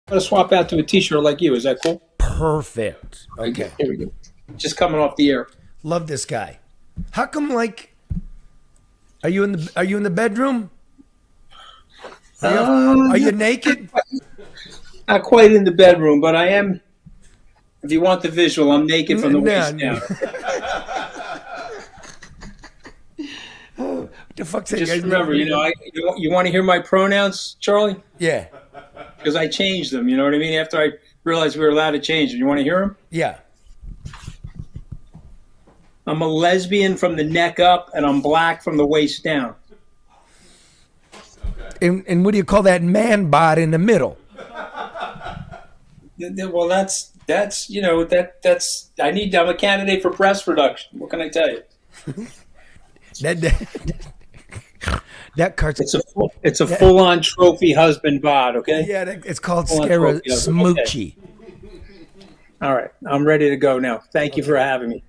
I'm gonna swap out to a T-shirt like you. Is that cool? Perfect. Okay, Okay. here we go. Just coming off the air. Love this guy. How come like are you in the bedroom? Are you Not, naked? not quite in the bedroom, but I am. If you want the visual, I'm naked from the No, waist no. down. What the fuck's that Just guy's name? remember, you want to hear my pronouns, Charlie? Yeah. Because I changed them. You know what I mean? After I realized we were allowed to change them. You want to hear them? Yeah. I'm a lesbian from the neck up, and I'm black from the waist down. And what do you call that man bod in the middle? Well, that's that's I'm a candidate for breast reduction. What can I tell you? That that cart's It's a that, full on trophy husband bod. Okay, yeah, it's called full on trophy husband. Okay, Scaramucci. all right, I'm ready to go now. Thank you for having me.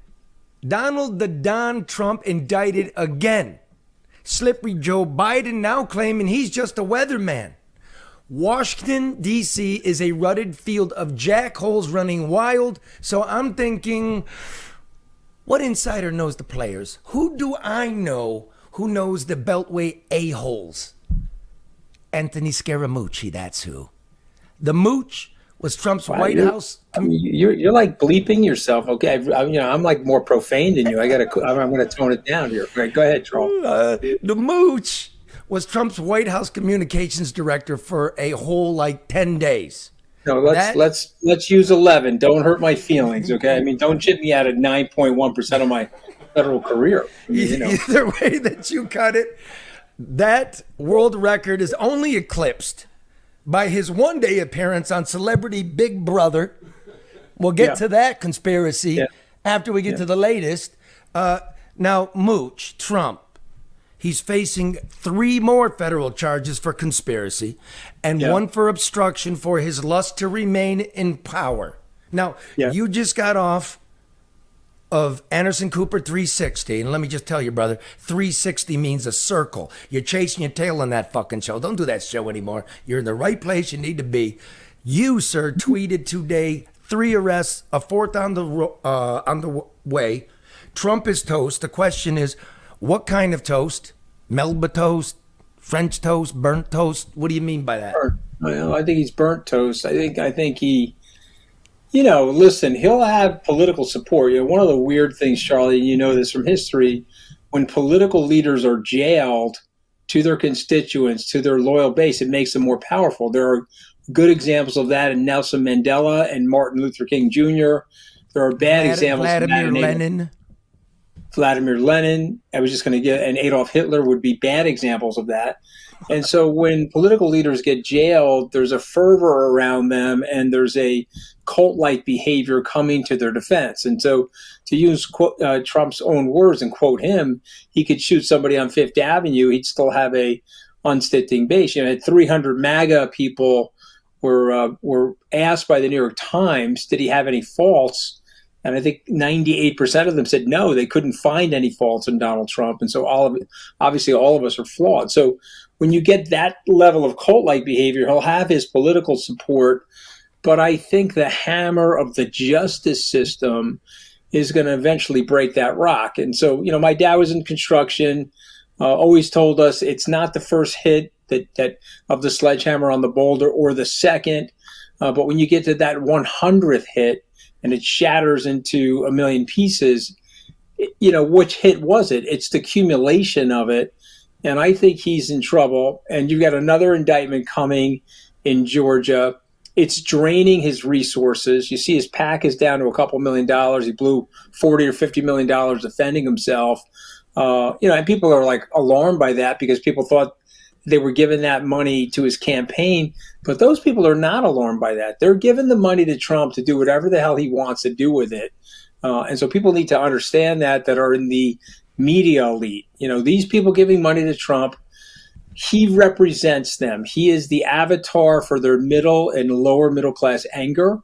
Donald the Don Trump indicted again. Slippery Joe Biden now claiming he's just a weatherman. Washington, D.C. is a rutted field of jackholes running wild. So I'm thinking, what insider knows the players? Who do I know who knows the Beltway a-holes? Anthony Scaramucci, that's who. The Mooch was Trump's Wow, White House. you're like bleeping yourself. Okay, I'm like more profane than you. I'm going to tone it down here. Right, go ahead, Charles. The Mooch was Trump's White House communications director for a whole like 10 days. No, That let's use 11. Don't hurt my feelings, okay? I mean, don't chip me out at 9.1% of my federal career. I mean, either way that you cut it, that world record is only eclipsed by his one-day appearance on Celebrity Big Brother. We'll get yeah, to that conspiracy yeah, after we get yeah, to the latest. Now, Mooch, Trump, he's facing 3 more federal charges for conspiracy and yeah, 1 for obstruction for his lust to remain in power. Now, yeah. you just got off of Anderson Cooper 360. And let me just tell you, brother, 360 means a circle. You're chasing your tail on that fucking show. Don't do that show anymore. You're in the right place you need to be. You, sir, tweeted today 3 arrests, a 4th on the way. Trump is toast. The question is, what kind of toast? Melba toast, French toast, burnt toast? What do you mean by that? Well, I think he's burnt toast. I think he, listen, he'll have political support. One of the weird things, Charlie, you know this from history, when political leaders are jailed to their constituents, to their loyal base, it makes them more powerful. There are good examples of that in Nelson Mandela and Martin Luther King Jr. There are bad examples of that Vladimir in Lenin. Vladimir Lenin. I was just going to get, and Adolf Hitler would be bad examples of that. And so when political leaders get jailed, there's a fervor around them and there's a cult-like behavior coming to their defense. And so to use Trump's own words and quote him, he could shoot somebody on Fifth Avenue. He'd still have a unstinting base. Had 300 MAGA people were asked by the New York Times, did he have any faults? And I think 98% of them said no, they couldn't find any faults in Donald Trump. And so obviously all of us are flawed. So when you get that level of cult-like behavior, he'll have his political support. But I think the hammer of the justice system is going to eventually break that rock. And so, my dad was in construction, always told us it's not the first hit that of the sledgehammer on the boulder or the second. But when you get to that 100th hit and it shatters into a million pieces, which hit was it? It's the accumulation of it. And I think he's in trouble. And you've got another indictment coming in Georgia. It's draining his resources. You see his PAC is down to a couple $1,000,000. He blew $40 or $50 million defending himself. And people are like alarmed by that because people thought they were giving that money to his campaign. But those people are not alarmed by that. They're giving the money to Trump to do whatever the hell he wants to do with it. And so people need to understand that are in the media elite. These people giving money to Trump, he represents them. He is the avatar for their middle and lower middle class anger.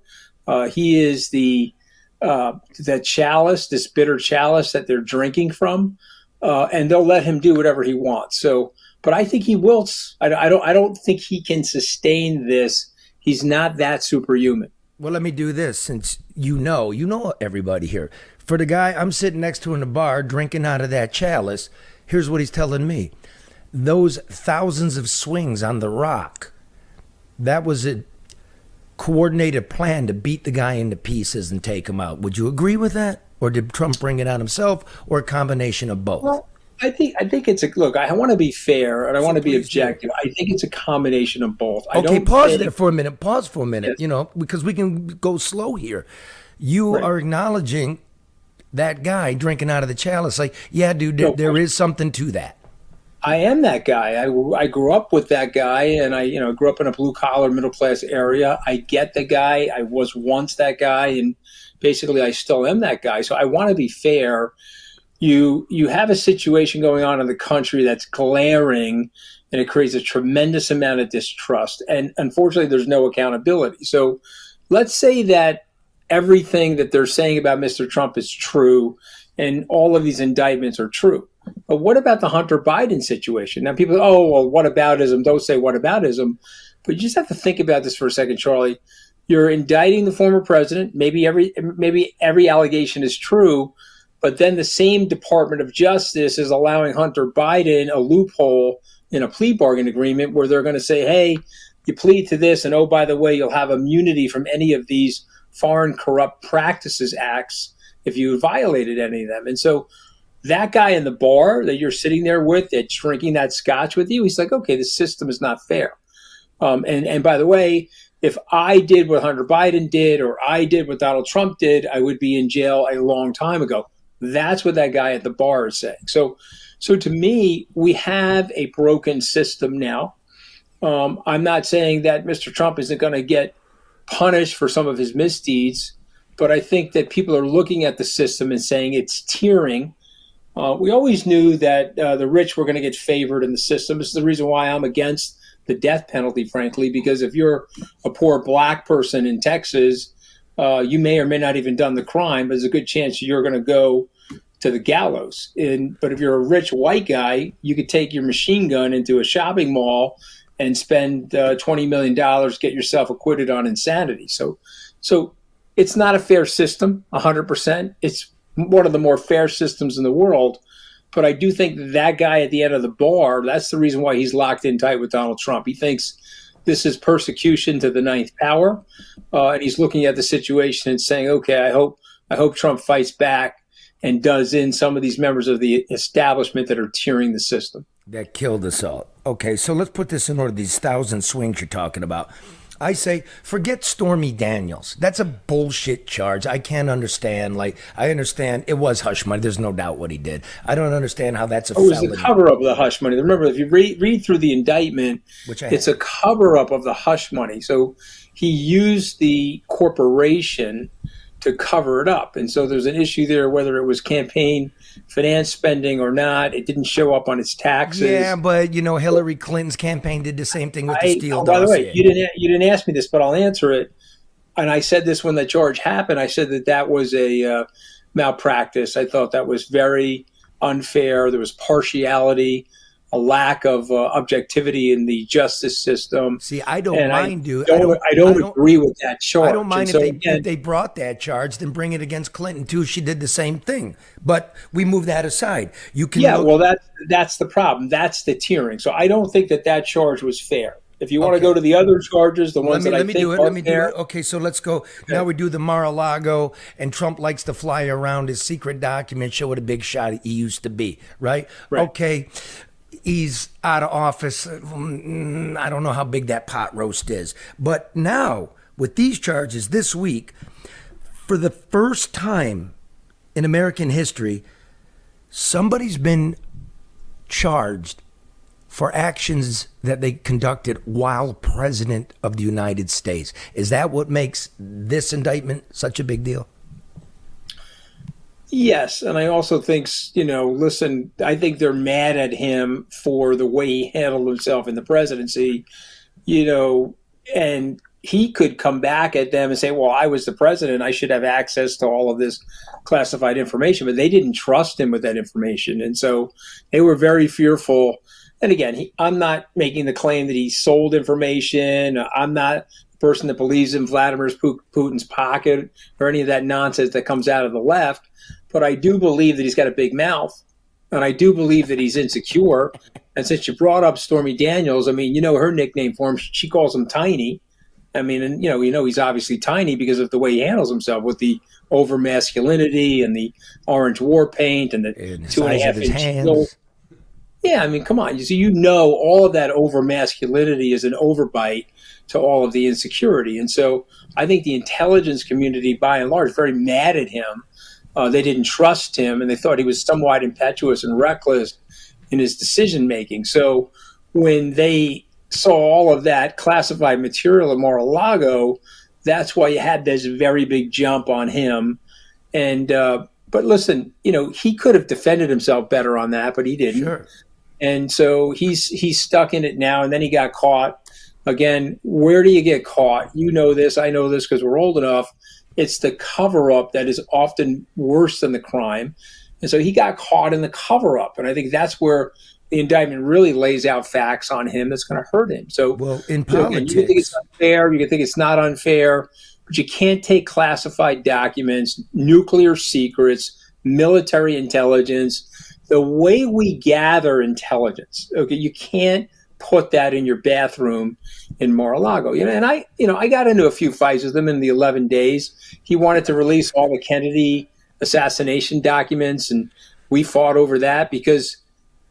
He is the chalice, this bitter chalice that they're drinking from, and they'll let him do whatever he wants. So, but I think he wilts. I don't think he can sustain this He's not that superhuman. Well, let me do this since you know everybody here. For the guy I'm sitting next to in the bar drinking out of that chalice, here's what he's telling me. Those thousands of swings on the rock, that was a coordinated plan to beat the guy into pieces and take him out. Would you agree with that? Or did Trump bring it on himself, or a combination of both? Well, I think it's a look. I want to be fair and I want to be please do. objective. I think it's a combination of both. I Okay, don't pause think, there for a minute. Pause for a minute, Yes. because we can go slow here. You Right. are acknowledging that guy drinking out of the chalice. Like, yeah, dude, there is something to that. I am that guy. I grew up with that guy, and I grew up in a blue collar middle class area. I get the guy. I was once that guy, and basically I still am that guy. So I want to be fair. You have a situation going on in the country that's glaring, and it creates a tremendous amount of distrust. And unfortunately, there's no accountability. So let's say that everything that they're saying about Mr. Trump is true, and all of these indictments are true. But what about the Hunter Biden situation? Now, people, oh, well, whataboutism? Don't say whataboutism. But you just have to think about this for a second, Charlie. You're indicting the former president. Maybe every allegation is true, but then the same Department of Justice is allowing Hunter Biden a loophole in a plea bargain agreement where they're going to say, hey, you plead to this, and oh, by the way, you'll have immunity from any of these Foreign Corrupt Practices Acts if you violated any of them. And so that guy in the bar that you're sitting there with, that's drinking that scotch with you, he's like, okay, the system is not fair. And by the way, if I did what Hunter Biden did or I did what Donald Trump did, I would be in jail a long time ago. That's what that guy at the bar is saying. So to me, we have a broken system now. I'm not saying that Mr. Trump isn't going to get punished for some of his misdeeds, but I think that people are looking at the system and saying it's tiering. We always knew that the rich were going to get favored in the system. This is the reason why I'm against the death penalty, frankly, because if you're a poor black person in Texas, you may or may not even done the crime, but there's a good chance you're going to go to the gallows. But if you're a rich white guy, you could take your machine gun into a shopping mall and spend $20 million, get yourself acquitted on insanity. So it's not a fair system, 100%. It's one of the more fair systems in the world. But I do think that guy at the end of the bar, that's the reason why he's locked in tight with Donald Trump. He thinks this is persecution to the ninth power. And he's looking at the situation and saying, okay, I hope Trump fights back and does in some of these members of the establishment that are tiering the system. That killed us all. Okay, so let's put this in order. These thousand swings you're talking about. I say, forget Stormy Daniels. That's a bullshit charge. I can't understand. Like, I understand it was hush money. There's no doubt what he did. I don't understand how that's a felony. It felony. was the cover-up of the hush money. Remember, if you read through the indictment, it's a cover-up of the hush money. So he used the corporation to cover it up. And so there's an issue there whether it was campaign finance spending or not. It didn't show up on its taxes. Yeah, but Hillary Clinton's campaign did the same thing with the Steele dossier. By the way, you didn't ask me this, but I'll answer it. And I said this when the charge happened. I said that was a malpractice. I thought that was very unfair. There was partiality, a lack of objectivity in the justice system. See, I don't mind, dude. I don't agree with that charge. I don't mind if they brought that charge, then bring it against Clinton too. She did the same thing, but we move that aside. You can that's the problem. That's the tiering. So I don't think that charge was fair. If you want to go to the other charges, the ones let me do it. Okay, so let's go. Okay. Now we do the Mar-a-Lago, and Trump likes to fly around his secret document, show what a big shot he used to be, right? Okay. He's out of office. I don't know how big that pot roast is. But now, with these charges this week, for the first time in American history, somebody's been charged for actions that they conducted while president of the United States. Is that what makes this indictment such a big deal? Yes, and I also think, listen, I think they're mad at him for the way he handled himself in the presidency, and he could come back at them and say, well, I was the president. I should have access to all of this classified information, but they didn't trust him with that information. And so they were very fearful. and again, I'm not making the claim that he sold information. I'm not the person that believes in Vladimir Putin's pocket or any of that nonsense that comes out of the left. But I do believe that he's got a big mouth, and I do believe that he's insecure. And since you brought up Stormy Daniels, I mean, her nickname for him, she calls him Tiny. I mean, and he's obviously tiny because of the way he handles himself with the over masculinity and the orange war paint and the 2.5-inch heels. Yeah, I mean, come on. All of that over masculinity is an overbite to all of the insecurity. And so I think the intelligence community, by and large, is very mad at him. They didn't trust him, and they thought he was somewhat impetuous and reckless in his decision making. So when they saw all of that classified material at Mar-a-Lago, that's why you had this very big jump on him. And but listen, he could have defended himself better on that, but he didn't. Sure. And so he's stuck in it now, and then he got caught. Again, where do you get caught? You know this, I know this because we're old enough. It's the cover-up that is often worse than the crime. And so he got caught in the cover-up, and I think that's where the indictment really lays out facts on him that's going to hurt him. So, in politics, you can think it's unfair, you can think it's not unfair, but you can't take classified documents, nuclear secrets, military intelligence, the way we gather intelligence. Okay, you can't put that in your bathroom in Mar-a-Lago. And I got into a few fights with him in the 11 days. He wanted to release all the Kennedy assassination documents, and we fought over that because,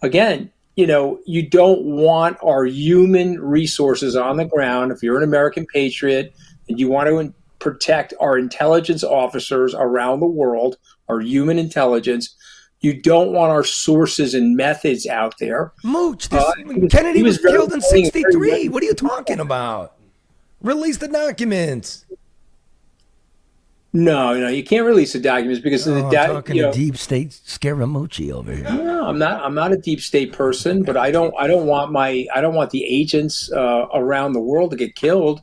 again, you don't want our human resources on the ground. If you're an American patriot and you want to protect our intelligence officers around the world, our human intelligence, you don't want our sources and methods out there. Mooch, Kennedy was killed in 1963. What are you talking about? Release the documents. No, you can't release the documents because of the talking to deep state Scaramucci over here. No, I'm not a deep state person, but I don't want the agents around the world to get killed.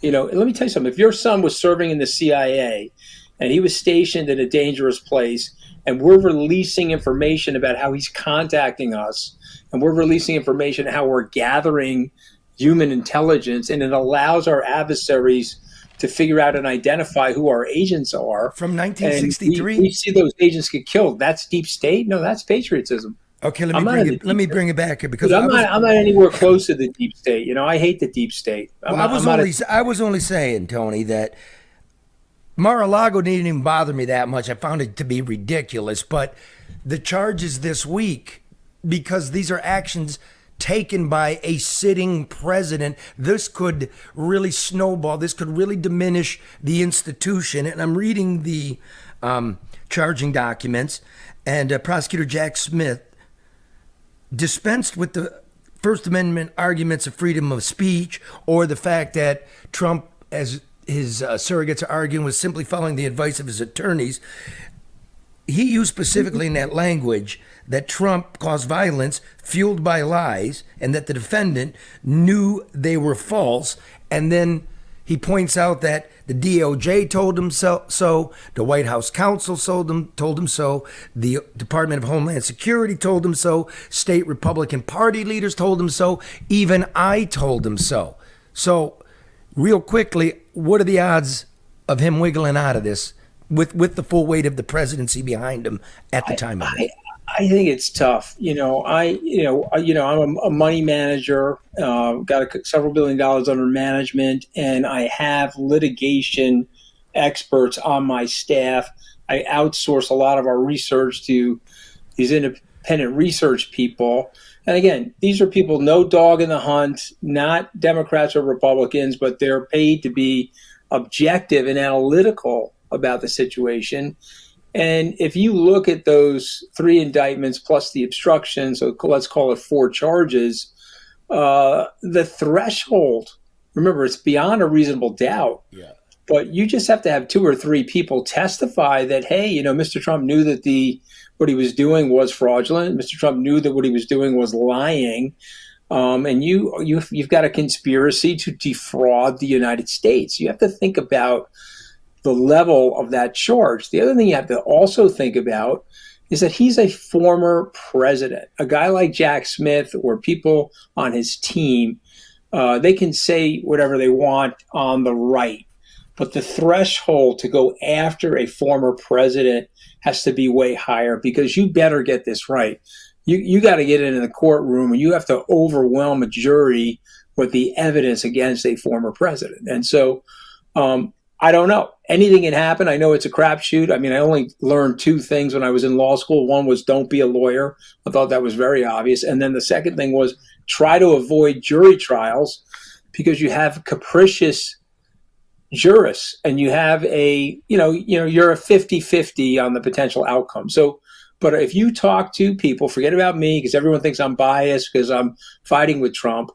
Let me tell you something. If your son was serving in the CIA and he was stationed in a dangerous place, and we're releasing information about how he's contacting us, and we're releasing information how we're gathering human intelligence, and it allows our adversaries to figure out and identify who our agents are. From 1963? We see those agents get killed. That's deep state? No, that's patriotism. Okay, let me bring it back here because I'm not anywhere close to the deep state. I hate the deep state. I was only saying, Tony, that Mar-a-Lago didn't even bother me that much. I found it to be ridiculous, but the charges this week, because these are actions taken by a sitting president, this could really snowball. This could really diminish the institution. And I'm reading the charging documents, and Prosecutor Jack Smith dispensed with the First Amendment arguments of freedom of speech or the fact that Trump, as his surrogates are arguing, was simply following the advice of his attorneys. He used specifically in that language that Trump caused violence fueled by lies and that the defendant knew they were false. And then he points out that the DOJ told him so, the White House counsel told him so, the Department of Homeland Security told him so, state Republican Party leaders told him so, even I told him so. So, real quickly, what are the odds of him wiggling out of this with the full weight of the presidency behind him at the time of it? I think it's tough. I'm a money manager, got several $1 billion under management, and I have litigation experts on my staff. I outsource a lot of our research to these independent research people. And again, these are people, no dog in the hunt, not Democrats or Republicans, but they're paid to be objective and analytical about the situation. And if you look at those 3 indictments plus the obstruction, so let's call it 4 charges, the threshold, remember, it's beyond a reasonable doubt. Yeah. But you just have to have 2 or 3 people testify that, hey, Mr. Trump knew that what he was doing was fraudulent. Mr. Trump knew that what he was doing was lying. And you've got a conspiracy to defraud the United States. You have to think about the level of that charge. The other thing you have to also think about is that he's a former president. A guy like Jack Smith or people on his team, they can say whatever they want on the right, but the threshold to go after a former president has to be way higher, because you better get this right. You got to get into the courtroom and you have to overwhelm a jury with the evidence against a former president. And so I don't know. Anything can happen. I know it's a crapshoot. I mean, I only learned two things when I was in law school. One was don't be a lawyer. I thought that was very obvious. And then the second thing was try to avoid jury trials, because you have capricious jurists and you have you're a 50-50 on the potential outcome. So, but if you talk to people, forget about me, because everyone thinks I'm biased because I'm fighting with Trump.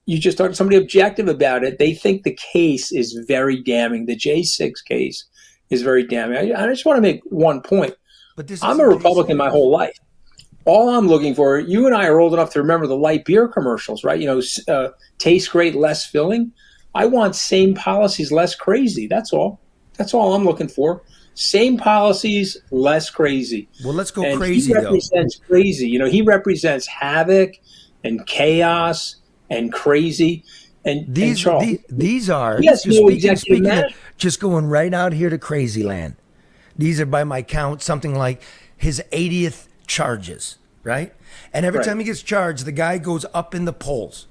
You just talk to somebody objective about it. They think the case is very damning. The J6 case is very damning. I just want to make one point. But I'm a Republican my whole life. All I'm looking for, you and I are old enough to remember the light beer commercials, right? Tastes great, less filling. I want same policies, less crazy. That's all. That's all I'm looking for. Same policies, less crazy. Well, let's go crazy, though. He represents crazy. He represents havoc and chaos and crazy. And these are yes, speaking of, just going right out here to crazy land. These are, by my count, something like his 80th charges, right? And every time he gets charged, the guy goes up in the polls,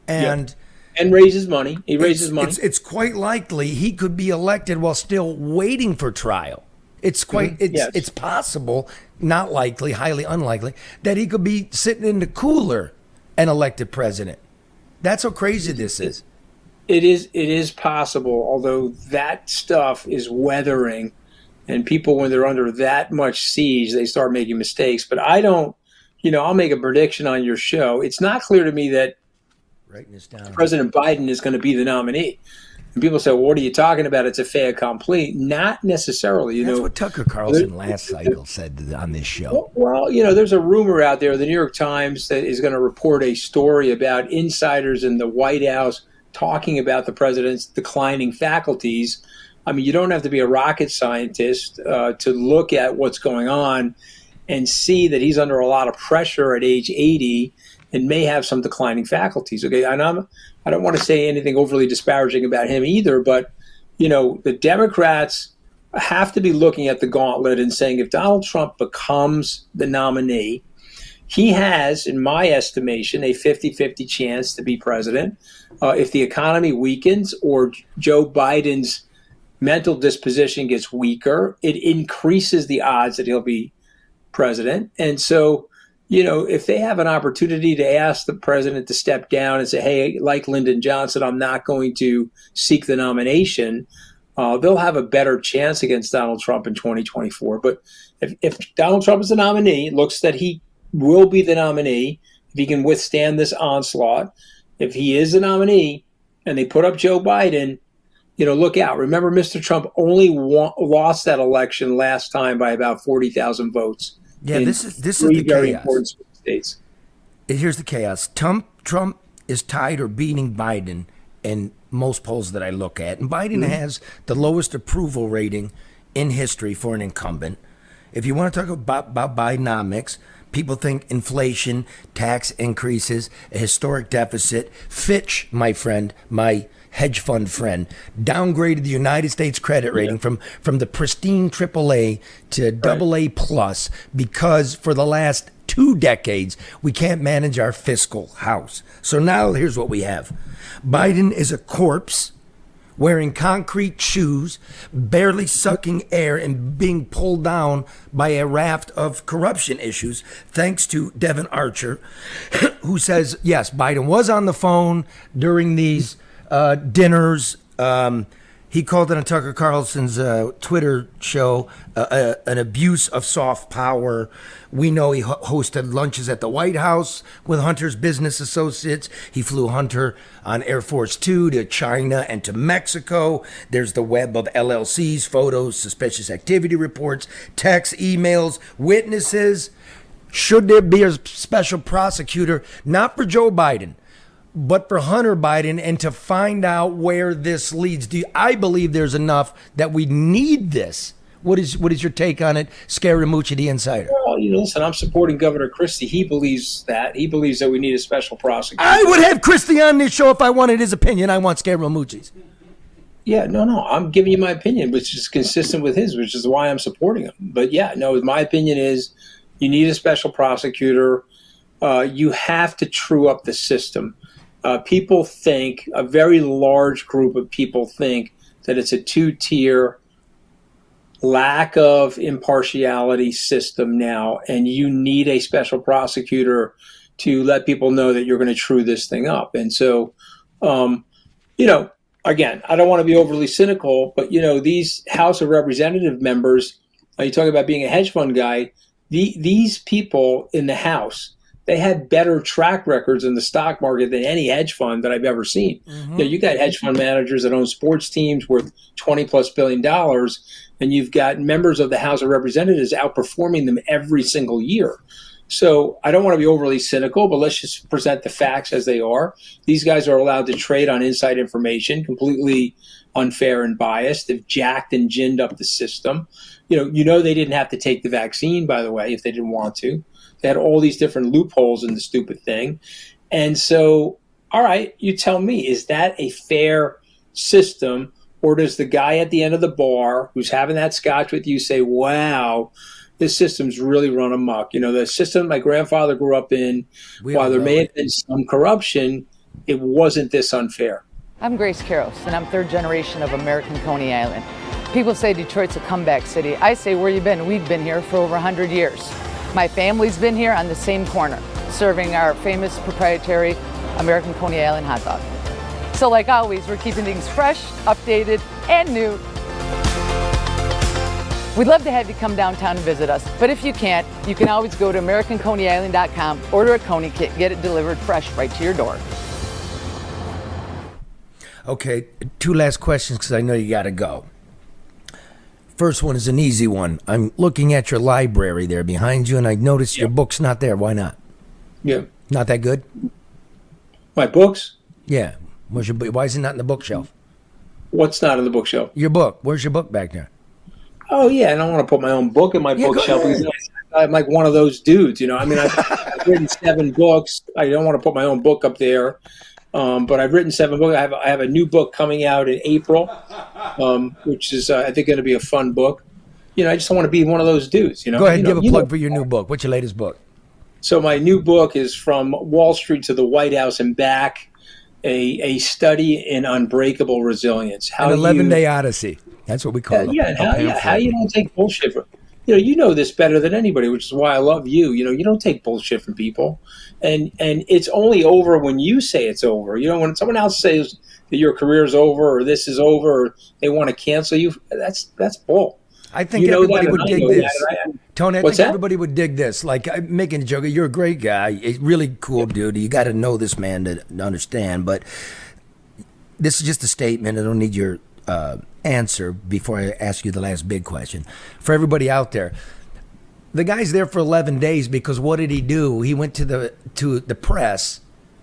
and raises money. He raises money. It's quite likely he could be elected while still waiting for trial. It's it's possible, not likely, highly unlikely, that he could be sitting in the cooler and elected president. That's how crazy this is. It is possible, although that stuff is weathering, and people, when they're under that much siege, they start making mistakes. But I don't, I'll make a prediction on your show. It's not clear to me that writing this down, President Biden is going to be the nominee. And people say, well, what are you talking about? It's a fait accompli. Not necessarily. That's what Tucker Carlson last cycle said on this show. Well, there's a rumor out there. The New York Times that is going to report a story about insiders in the White House talking about the president's declining faculties. I mean, you don't have to be a rocket scientist to look at what's going on and see that he's under a lot of pressure at age 80 and may have some declining faculties. Okay, and I don't want to say anything overly disparaging about him either, but the Democrats have to be looking at the gauntlet and saying, if Donald Trump becomes the nominee, he has, in my estimation, a 50-50 chance to be president. If the economy weakens or Joe Biden's mental disposition gets weaker, it increases the odds that he'll be president. And so, if they have an opportunity to ask the president to step down and say, hey, like Lyndon Johnson, I'm not going to seek the nomination, they'll have a better chance against Donald Trump in 2024. But if Donald Trump is the nominee, it looks that he will be the nominee if he can withstand this onslaught. If he is the nominee and they put up Joe Biden, look out. Remember, Mr. Trump only lost that election last time by about 40,000 votes. Yeah, this is the very chaos. Important states. Here's the chaos. Trump is tied or beating Biden in most polls that I look at. And Biden has the lowest approval rating in history for an incumbent. If you want to talk about Bidenomics, people think inflation, tax increases, a historic deficit. Fitch, my friend, my hedge fund friend, downgraded the United States credit rating from the pristine AAA to AA plus because for the last 2 decades we can't manage our fiscal house. So now here's what we have. Biden is a corpse wearing concrete shoes, barely sucking air and being pulled down by a raft of corruption issues, thanks to Devin Archer, who says, yes, Biden was on the phone during these dinners. He called it on Tucker Carlson's Twitter show an abuse of soft power. We know he hosted lunches at the White House with Hunter's business associates. He flew Hunter on Air Force Two to China and to Mexico. There's the web of LLCs, photos, suspicious activity reports, texts, emails, witnesses. Should there be a special prosecutor, not for Joe Biden, but for Hunter Biden, and to find out where this leads? I believe there's enough that we need this. What is your take on it, Scaramucci, the insider? Well, listen, I'm supporting Governor Christie. He believes that. He believes that we need a special prosecutor. I would have Christie on this show if I wanted his opinion. I want Scaramucci's. Yeah, no. I'm giving you my opinion, which is consistent with his, which is why I'm supporting him. But yeah, no, my opinion is you need a special prosecutor. You have to true up the system. People think, a very large group of people think that it's a two-tier lack of impartiality system now, and you need a special prosecutor to let people know that you're going to true this thing up. And so, again, I don't want to be overly cynical, but these House of Representative members, you talk about being a hedge fund guy, these people in the House, they had better track records in the stock market than any hedge fund that I've ever seen. Mm-hmm. You got hedge fund managers that own sports teams worth $20+ billion, and you've got members of the House of Representatives outperforming them every single year. So I don't want to be overly cynical, but let's just present the facts as they are. These guys are allowed to trade on inside information, completely unfair and biased. They've jacked and ginned up the system. They didn't have to take the vaccine, by the way, if they didn't want to. They had all these different loopholes in the stupid thing. And so, all right, you tell me, is that a fair system? Or does the guy at the end of the bar who's having that scotch with you say, wow, this system's really run amok? The system my grandfather grew up in, while there may have been some corruption, it wasn't this unfair. I'm Grace Karros, and I'm third generation of American Coney Island. People say Detroit's a comeback city. I say, where you been? We've been here for over 100 years. My family's been here on the same corner, serving our famous proprietary American Coney Island hot dog. So like always, we're keeping things fresh, updated, and new. We'd love to have you come downtown and visit us, but if you can't, you can always go to AmericanConeyIsland.com, order a Coney kit, get it delivered fresh right to your door. Okay, 2 last questions because I know you got to go. First one is an easy one. I'm looking at your library there behind you, and I noticed your book's not there. Why not? Yeah. Not that good? My books? Yeah. Why is it not in the bookshelf? What's not in the bookshelf? Your book. Where's your book back there? Oh, yeah, I don't want to put my own book in my bookshelf because I'm like one of those dudes, I've written 7 books. I don't want to put my own book up there. But I've written 7 books. I have a new book coming out in April, which is, I think, going to be a fun book. I just don't want to be one of those dudes. Go ahead and give a plug for your new book. What's your latest book? So my new book is From Wall Street to the White House and Back, a study in unbreakable resilience. An 11-day odyssey. That's what we call it. Yeah, how you don't take bullshit from. You know this better than anybody, which is why I love you. You don't take bullshit from people. And it's only over when you say it's over. When someone else says that your career's over or this is over or they want to cancel you, that's bull. I think everybody would dig this. Tony, I think that? everybody would dig this. Like, I'm making a joke. You're a great guy. A really cool dude. You got to know this man to understand. But this is just a statement. I don't need your answer before I ask you the last big question. For everybody out there, the guy's there for 11 days because what did he do? He went to the press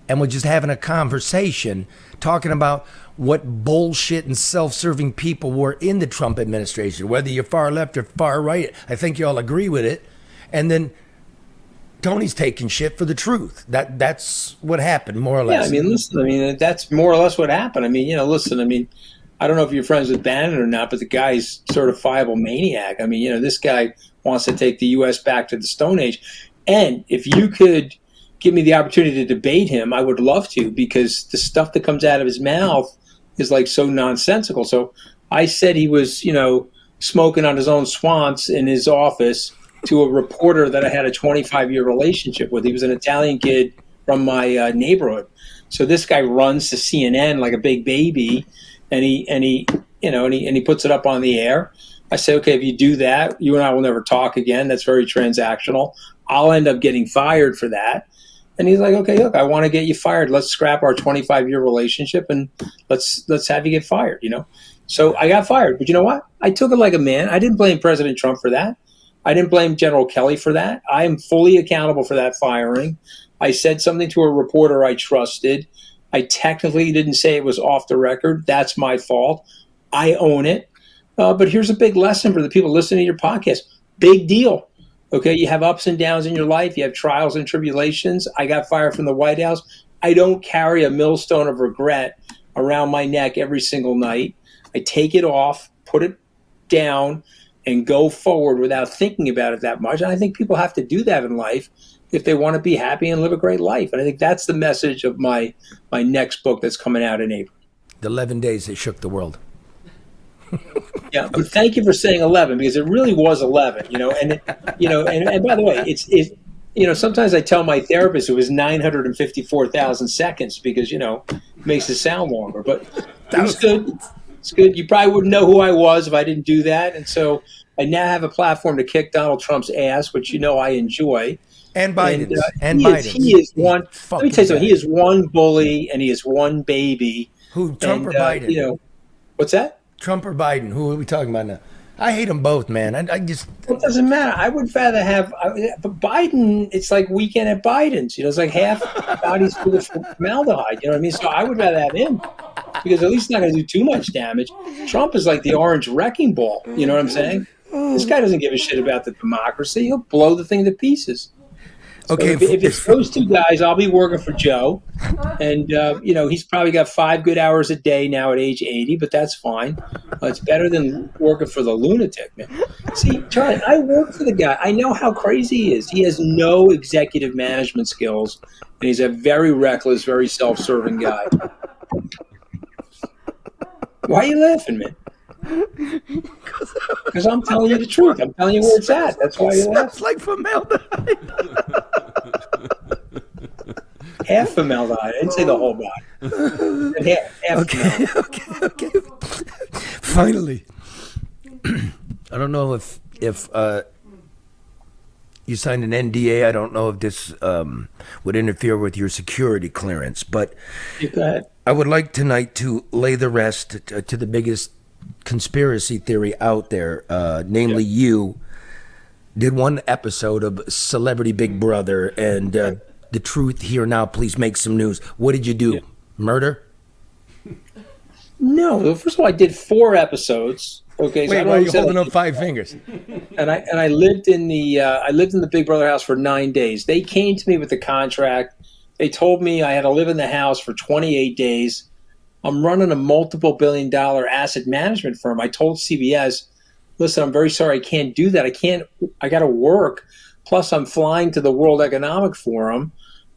and was just having a conversation talking about what bullshit and self-serving people were in the Trump administration, whether you're far left or far right. I think you all agree with it. And then Tony's taking shit for the truth. That's what happened, more or less. Yeah, listen, that's more or less what happened. Listen, I don't know if you're friends with Bannon or not, but the guy's certifiable maniac. This guy wants to take the U.S. back to the Stone Age. And if you could give me the opportunity to debate him, I would love to, because the stuff that comes out of his mouth is like so nonsensical. So I said he was, smoking on his own swants in his office to a reporter that I had a 25-year relationship with. He was an Italian kid from my neighborhood. So this guy runs to CNN like a big baby, and he puts it up on the air. I say, okay, if you do that, you and I will never talk again. That's very transactional. I'll end up getting fired for that. And he's like, okay, look, I want to get you fired. Let's scrap our 25-year relationship and let's have you get fired, So I got fired. But you know what? I took it like a man. I didn't blame President Trump for that. I didn't blame General Kelly for that. I am fully accountable for that firing. I said something to a reporter I trusted. I technically didn't say it was off the record. That's my fault. I own it. But here's a big lesson for the people listening to your podcast. Big deal. Okay, you have ups and downs in your life. You have trials and tribulations. I got fired from the White House. I don't carry a millstone of regret around my neck every single night. I take it off, put it down, and go forward without thinking about it that much. And I think people have to do that in life if they want to be happy and live a great life. And I think that's the message of my next book that's coming out in April. The 11 days that shook the world. Yeah, but thank you for saying 11, because it really was 11, and by the way, it's sometimes I tell my therapist it was 954,000 seconds because, it makes it sound longer, but it was good. It's good. You probably wouldn't know who I was if I didn't do that. And so I now have a platform to kick Donald Trump's ass, which, I enjoy. And Biden's. He is one, let me tell you something, he is one bully and he is one baby. Who, Trump or Biden? What's that? Trump or Biden? Who are we talking about now? I hate them both, man. I just... Well, it doesn't matter. I would rather have... But Biden, it's like Weekend at Biden's. It's like half body's full of formaldehyde. You know what I mean? So I would rather have him because at least it's not going to do too much damage. Trump is like the orange wrecking ball. You know what I'm saying? This guy doesn't give a shit about the democracy. He'll blow the thing to pieces. So okay, if it's those two guys, I'll be working for Joe. And, he's probably got 5 good hours a day now at age 80, but that's fine. It's better than working for the lunatic, man. See, Charlie, I work for the guy. I know how crazy he is. He has no executive management skills, and he's a very reckless, very self-serving guy. Why are you laughing, man? Because I'm telling you the truth. I'm telling you where it's at. That's why you're laughing. It's like formaldehyde. Half formaldehyde. I didn't say the whole body. Half Okay. Finally, I don't know if you signed an NDA. I don't know if this would interfere with your security clearance, but Go ahead. I would like tonight to lay the rest to the biggest conspiracy theory out there, namely you did one episode of Celebrity Big Brother, and the truth here now, please make some news. What did you do? Yeah. Murder? No. First of all, I did 4 episodes. Okay. Wait, why are you holding up 5 fingers? And I lived in the Big Brother house for 9 days. They came to me with the contract. They told me I had to live in the house for 28 days. I'm running a multiple $billion-dollar asset management firm. I told CBS, listen, I'm very sorry, I can't do that. I got to work. Plus, I'm flying to the World Economic Forum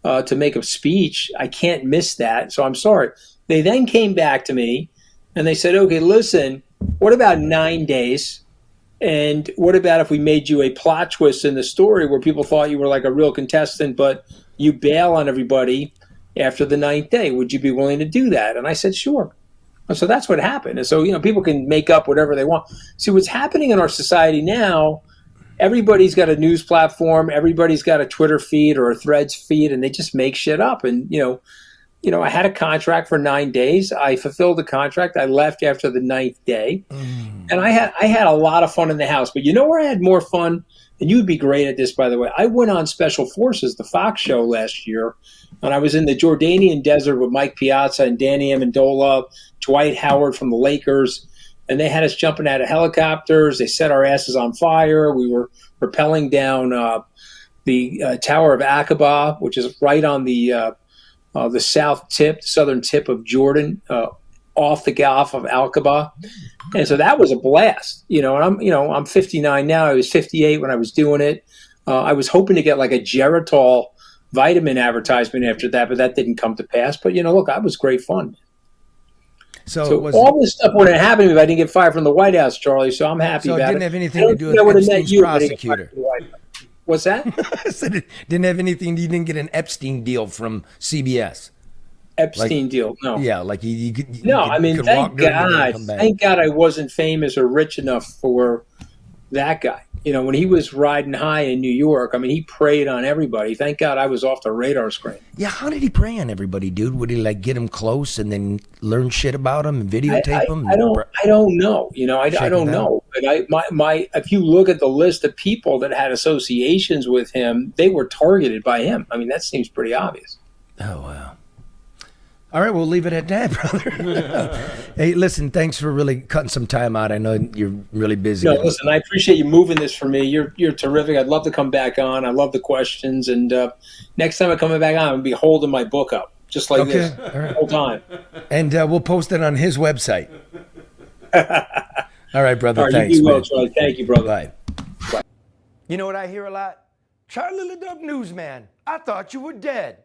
to make a speech. I can't miss that. So I'm sorry. They then came back to me and they said, okay, listen, what about 9 days? And what about if we made you a plot twist in the story where people thought you were like a real contestant, but you bail on everybody after the 9th day? Would you be willing to do that? And I said, sure. And so that's what happened. And so, people can make up whatever they want. See, what's happening in our society now, everybody's got a news platform. Everybody's got a Twitter feed or a Threads feed, and they just make shit up. And, I had a contract for 9 days. I fulfilled the contract. I left after the 9th day. And I had a lot of fun in the house. But you know where I had more fun? And you would be great at this, by the way. I went on Special Forces, the Fox show last year, and I was in the Jordanian desert with Mike Piazza and Danny Amendola, Dwight Howard from the Lakers, and they had us jumping out of helicopters. They set our asses on fire. We were rappelling down the Tower of Aqaba, which is right on the southern tip of Jordan, off the Gulf of Aqaba. And so that was a blast, and I'm 59 now. I was 58 when I was doing it. I was hoping to get like a Geritol vitamin advertisement after that, but that didn't come to pass. But, look, that was great fun. So all this stuff wouldn't have happened if I didn't get fired from the White House, Charlie. So I'm happy about it. So it didn't have anything to do with Epstein's prosecutor. What's that? I said it didn't have anything. You didn't get an Epstein deal from CBS. Epstein deal, no. Yeah, like you could. No, I mean, thank God I wasn't famous or rich enough for that guy. When he was riding high in New York, I mean, he preyed on everybody. Thank God I was off the radar screen. Yeah, how did he prey on everybody, dude? Would he get him close and then learn shit about him and videotape him? I don't know. I don't know. But if you look at the list of people that had associations with him, they were targeted by him. I mean, that seems pretty obvious. Oh wow. All right, we'll leave it at that, brother. Hey, listen, thanks for really cutting some time out. I know you're really busy. No, listen, I appreciate you moving this for me. You're terrific. I'd love to come back on. I love the questions. And next time I come back on, I'm going to be holding my book up, just like this, All right. the whole time. And we'll post it on his website. All right, brother. All right, Thanks, you be well, man. Charlie. Thank you, brother. Bye. You know what I hear a lot? Charlie LeDuff newsman. I thought you were dead.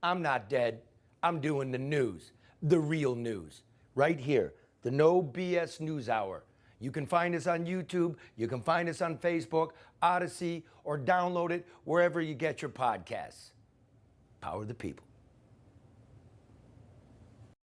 I'm not dead. I'm doing the news, the real news, right here, the No BS News Hour. You can find us on YouTube. You can find us on Facebook, Odyssey, or download it wherever you get your podcasts. Power the people.